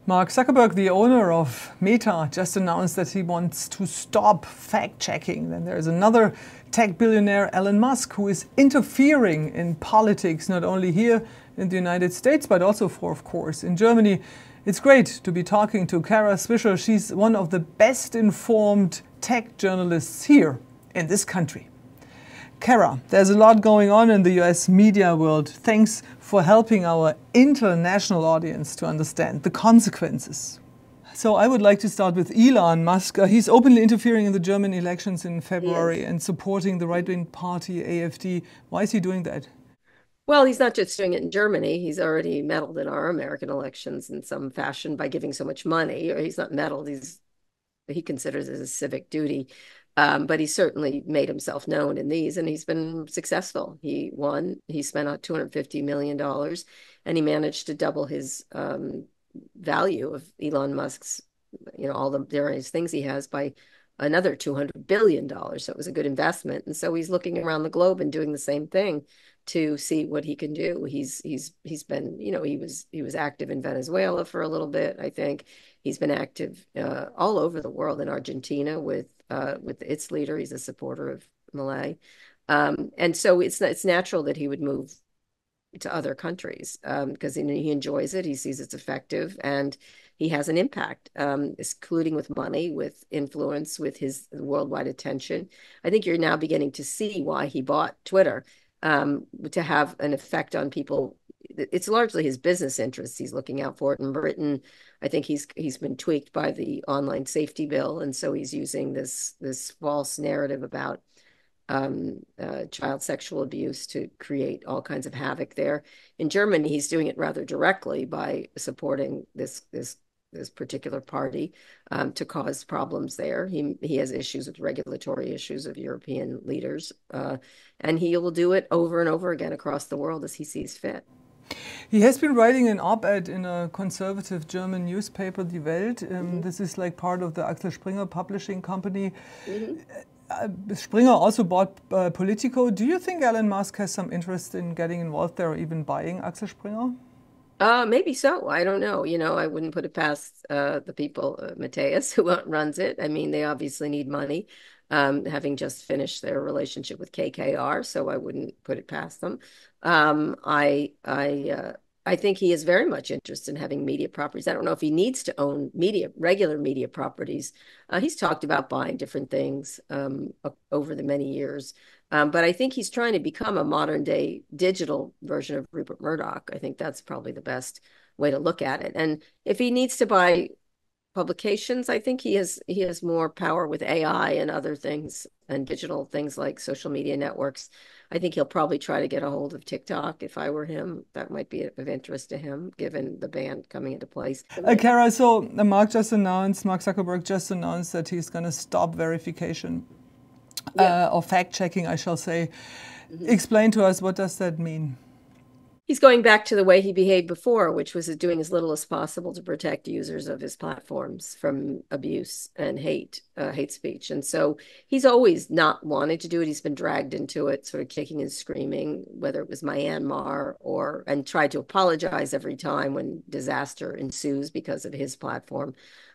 Mark Zuckerberg, the owner of Meta, just announced that he wants to stop fact-checking. Then there's another tech billionaire, Elon Musk, who is interfering in politics, not only here in the United States, but also, of course, in Germany. It's great to be talking to Kara Swisher. She's one of the best informed tech journalists here in this country. Kara, there's a lot going on in the US media world. Thanks for helping our international audience to understand the consequences. So I would like to start with Elon Musk. He's openly interfering in the German elections in February and supporting the right-wing party AfD. Why is he doing that? Well, he's not just doing it in Germany. He's already meddled in our American elections in some fashion by giving so much money. Or he's not meddled. He considers it a civic duty. But he certainly made himself known in these, and he's been successful. He won. He spent out $250 million, and he managed to double his value of Elon Musk's, all the various things he has by another $200 billion. So it was a good investment. And so he's looking around the globe and doing the same thing to see what he can do. He's been, he was active in Venezuela for a little bit, I think. He's been active all over the world, in Argentina with its leader. He's a supporter of Malay. And so it's natural that he would move to other countries because he enjoys it. He sees it's effective and he has an impact, including with money, with influence, with his worldwide attention. I think you're now beginning to see why he bought Twitter, to have an effect on people. It's largely his business interests he's looking out for. In Britain, I think he's been tweaked by the online safety bill, and so he's using this false narrative about child sexual abuse to create all kinds of havoc there. In Germany, he's doing it rather directly by supporting this particular party to cause problems there. He has issues with regulatory issues of European leaders, and he will do it over and over again across the world as he sees fit. He has been writing an op-ed in a conservative German newspaper, Die Welt. This is like part of the Axel Springer publishing company. Springer also bought Politico. Do you think Elon Musk has some interest in getting involved there or even buying Axel Springer? Maybe so. I don't know. I wouldn't put it past the people, Matthias, who runs it. I mean, they obviously need money, having just finished their relationship with KKR, so I wouldn't put it past them. I think he is very much interested in having media properties. I don't know if he needs to own regular media properties. He's talked about buying different things over the many years. But I think he's trying to become a modern day digital version of Rupert Murdoch. I think that's probably the best way to look at it. And if he needs to buy publications, I think he has more power with AI and other things and digital things like social media networks. I think he'll probably try to get a hold of TikTok. If I were him, that might be of interest to him, given the ban coming into place. Kara, so Mark Zuckerberg just announced that he's going to stop verification. Or fact-checking, I shall say. Explain to us, what does that mean? He's going back to the way he behaved before, which was doing as little as possible to protect users of his platforms from abuse and hate speech. And so he's always not wanted to do it. He's been dragged into it, sort of kicking and screaming, whether it was Myanmar and tried to apologize every time when disaster ensues because of his platform.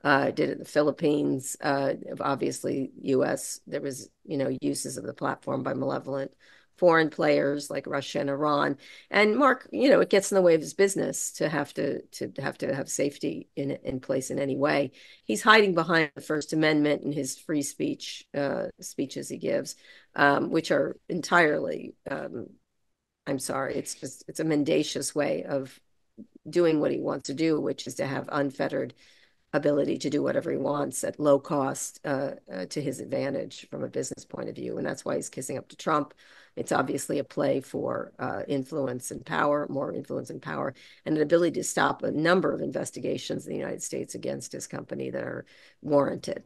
Did it in the Philippines, obviously US, there was, uses of the platform by malevolent foreign players like Russia and Iran. And Mark, it gets in the way of his business to have have safety in place in any way. He's hiding behind the First Amendment and his free speech speeches he gives, which are entirely, I'm sorry, it's a mendacious way of doing what he wants to do, which is to have unfettered ability to do whatever he wants at low cost to his advantage from a business point of view. And that's why he's kissing up to Trump. It's obviously a play for influence and power, more influence and power, and an ability to stop a number of investigations in the United States against his company that are warranted.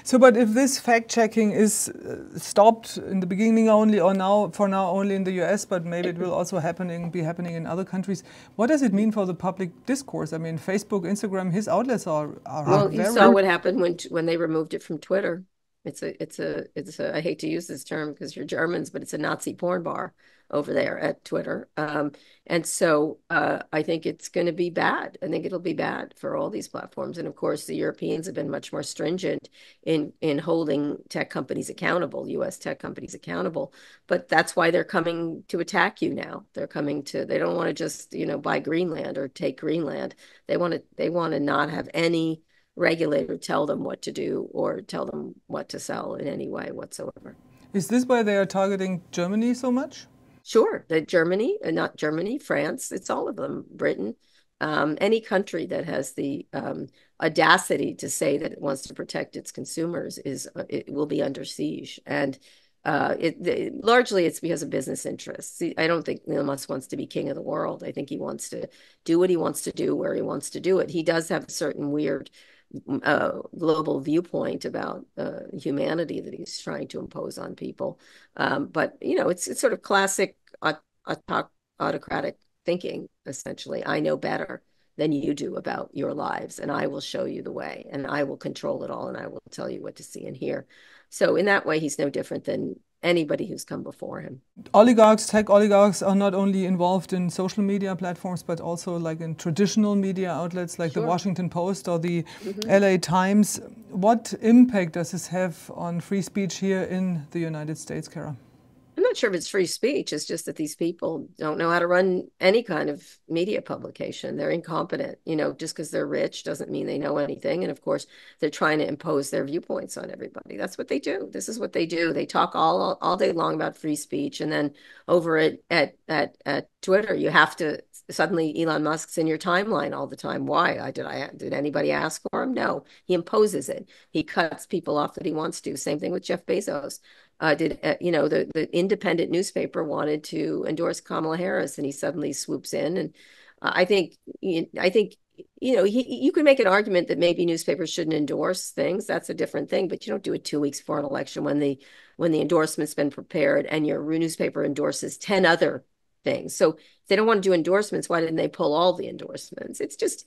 So, but if this fact-checking is stopped in the beginning only, or for now only in the US, but maybe it will also be happening in other countries, what does it mean for the public discourse? I mean, Facebook, Instagram, his outlets are well, you saw what happened when they removed it from Twitter. I hate to use this term because you're Germans, but it's a Nazi porn bar over there at Twitter. And so I think it's going to be bad. I think it'll be bad for all these platforms. And of course, the Europeans have been much more stringent in holding tech companies accountable, US tech companies accountable. But that's why they're coming to attack you now. They don't want to just, buy Greenland or take Greenland. They want to not have any regulator tell them what to do or tell them what to sell in any way whatsoever. Is this why they are targeting Germany so much? Sure, that Germany, not Germany, France, it's all of them, Britain, any country that has the audacity to say that it wants to protect its consumers it will be under siege. And largely it's because of business interests. See, I don't think Elon Musk wants to be king of the world. I think he wants to do what he wants to do where he wants to do it. He does have a certain weird global viewpoint about humanity that he's trying to impose on people. But it's sort of classic autocratic thinking, essentially. I know better than you do about your lives, and I will show you the way, and I will control it all, and I will tell you what to see and hear. So in that way, he's no different than anybody who's come before him. Tech oligarchs are not only involved in social media platforms, but also like in traditional media outlets like the Washington Post or the LA Times. What impact does this have on free speech here in the United States, Kara? I'm not sure if it's free speech. It's just that these people don't know how to run any kind of media publication. They're incompetent. Just because they're rich doesn't mean they know anything. And of course, they're trying to impose their viewpoints on everybody. That's what they do. This is what they do. They talk all day long about free speech. And then over at Twitter, you have to suddenly Elon Musk's in your timeline all the time. Why? Did anybody ask for him? No, he imposes it. He cuts people off that he wants to. Same thing with Jeff Bezos. The independent newspaper wanted to endorse Kamala Harris, and he suddenly swoops in. And I think you can make an argument that maybe newspapers shouldn't endorse things. That's a different thing, but you don't do it 2 weeks before an election when the endorsement's been prepared and your newspaper endorses 10 other things. So if they don't want to do endorsements, why didn't they pull all the endorsements? It's just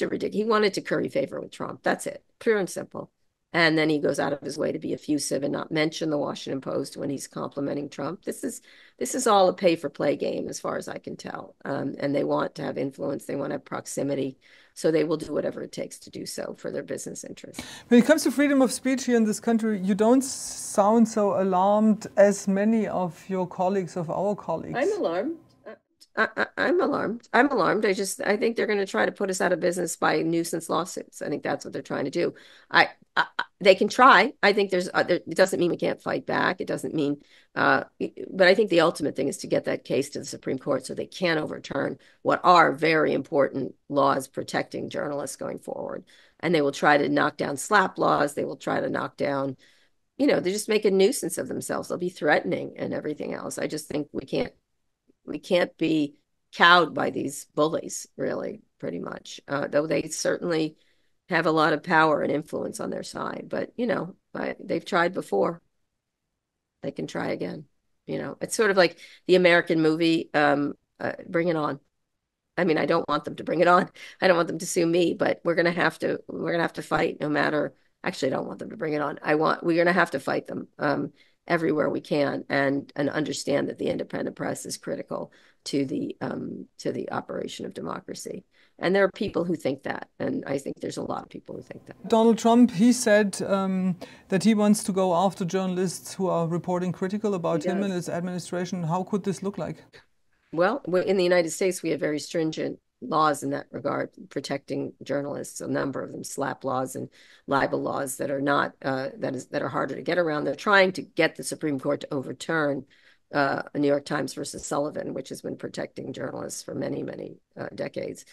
a ridiculous. He wanted to curry favor with Trump. That's it, pure and simple. And then he goes out of his way to be effusive and not mention the Washington Post when he's complimenting Trump. This is all a pay-for-play game, as far as I can tell. And they want to have influence. They want to have proximity. So they will do whatever it takes to do so for their business interests. When it comes to freedom of speech here in this country, you don't sound so alarmed as many of your colleagues, of our colleagues. I'm alarmed. I'm alarmed. I'm alarmed. I think they're going to try to put us out of business by nuisance lawsuits. I think that's what they're trying to do. They can try. I think it doesn't mean we can't fight back. It doesn't mean, but I think the ultimate thing is to get that case to the Supreme Court so they can overturn what are very important laws protecting journalists going forward. And they will try to knock down SLAPP laws. They will try to knock down, they just make a nuisance of themselves. They'll be threatening and everything else. I just think we can't be cowed by these bullies, really, pretty much, though they certainly have a lot of power and influence on their side. But, they've tried before. They can try again. It's sort of like the American movie, Bring It On. I mean, I don't want them to bring it on. I don't want them to sue me, but we're going to have to fight no matter. Actually, I don't want them to bring it on. We're going to have to fight them everywhere we can and understand that the independent press is critical to the operation of democracy. And there are people who think that, and I think there's a lot of people who think that. Donald Trump, he said that he wants to go after journalists who are reporting critical about him and his administration. How could this look like? Well, in the United States, we have very stringent laws in that regard, protecting journalists. A number of them, SLAPP laws and libel laws that are not that are harder to get around. They're trying to get the Supreme Court to overturn New York Times versus Sullivan, which has been protecting journalists for many, many decades.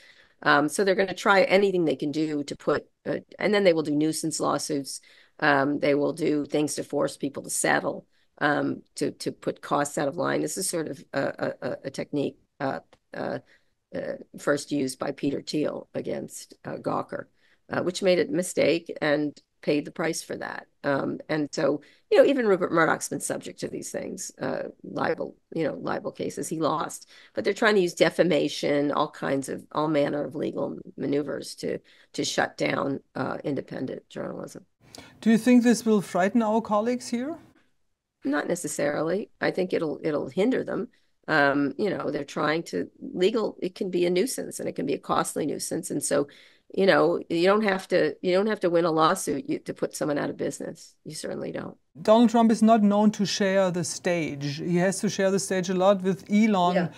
So they're going to try anything they can do to put, and then they will do nuisance lawsuits. They will do things to force people to settle, to put costs out of line. This is sort of a technique first used by Peter Thiel against Gawker, which made a mistake and paid the price for that. And so, even Rupert Murdoch's been subject to these things, libel cases. He lost, but they're trying to use defamation, all manner of legal maneuvers to shut down independent journalism. Do you think this will frighten our colleagues here? Not necessarily. I think it'll hinder them. They're trying to legal, it can be a nuisance and it can be a costly nuisance. And so, you don't have to win a lawsuit to put someone out of business. You certainly don't. Donald Trump is not known to share the stage. He has to share the stage a lot with Elon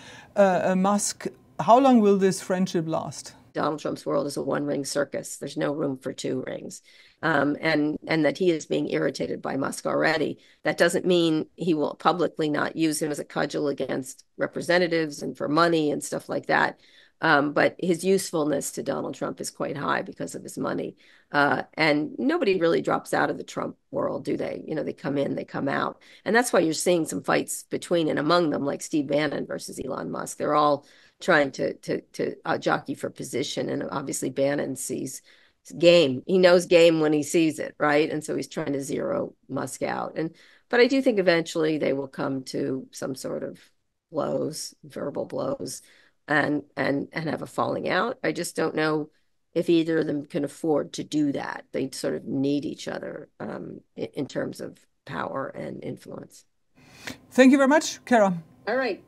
Musk. How long will this friendship last? Donald Trump's world is a one-ring circus. There's no room for two rings. And that he is being irritated by Musk already. That doesn't mean he will publicly not use him as a cudgel against representatives and for money and stuff like that. But his usefulness to Donald Trump is quite high because of his money. And nobody really drops out of the Trump world, do they? They come in, they come out. And that's why you're seeing some fights between and among them, like Steve Bannon versus Elon Musk. They're all trying to jockey for position. And obviously Bannon sees game. He knows game when he sees it, right? And so he's trying to zero Musk out. But I do think eventually they will come to some sort of blows, verbal blows, and have a falling out. I just don't know if either of them can afford to do that. They sort of need each other in terms of power and influence. Thank you very much, Kara. All right.